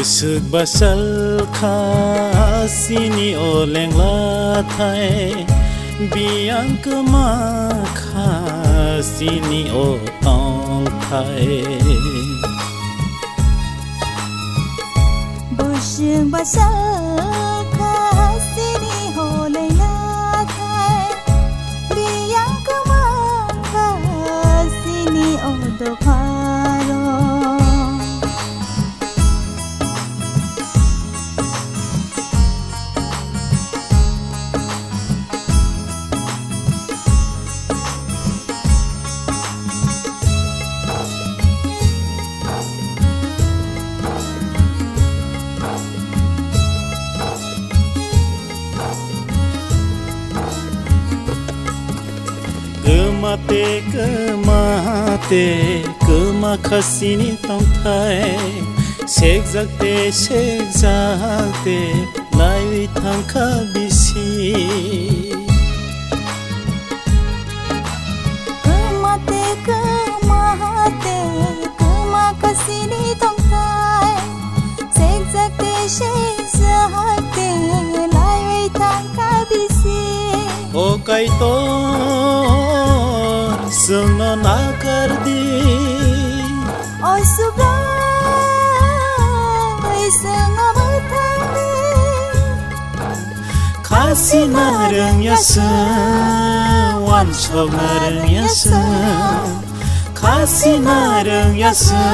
Besuk basal kha sini oleng lathai biang kema kha sini o tong thai Besuk basal kha sini oleng lathai biang kema kha sini o do pharo Kema khasini tong thai Shek zakte lai thang kha bisi Kema khasini tong thai Shek zakte lai thang kha bisi O kai to sung no na kar di Ôi sugai sung ama thang di Khasi na rang ya sa wan chok na rang ya sa Khasi na rang ya sa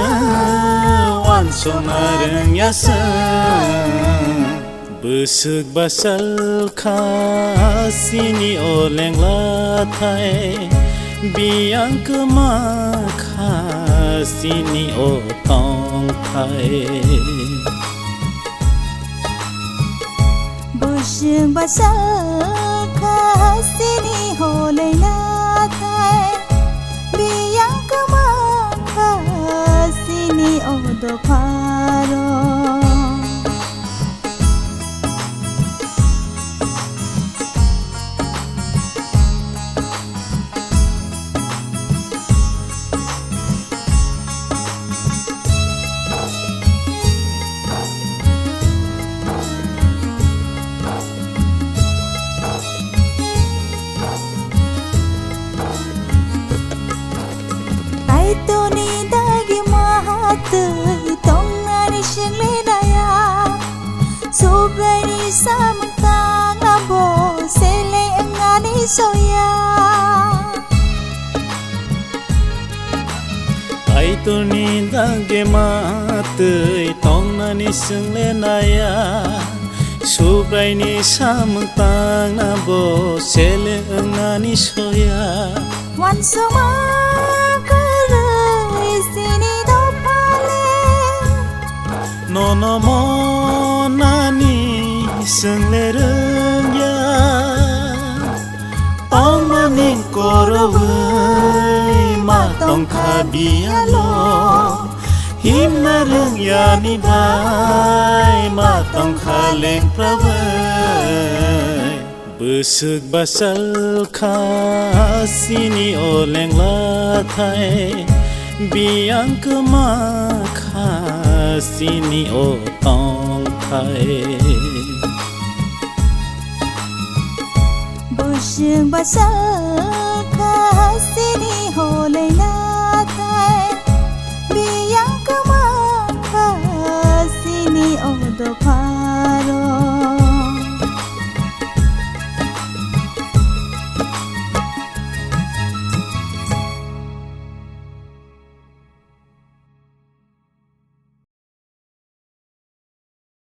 wan chok na rang ya sa Besuk basal kha sini oleng lathai biang kema kha sini o tong thai Besuk basal kha sini oleng lathai biang kema kha sini o do pharo Sobrani samang abo sele ngani soya Ai tu ni dage matei tong nani sungle naya Subrai ni samang tang na bo sele ngani soya Wan soma karai sini do pale No mo nani sungle rung ya Tong maning korowai ma tong khabialo Him na rung ya ni bai ma tong khaleng pravai Besuk basal kha sini oleng lathai biang kema kha sini o tong thai Besuk basal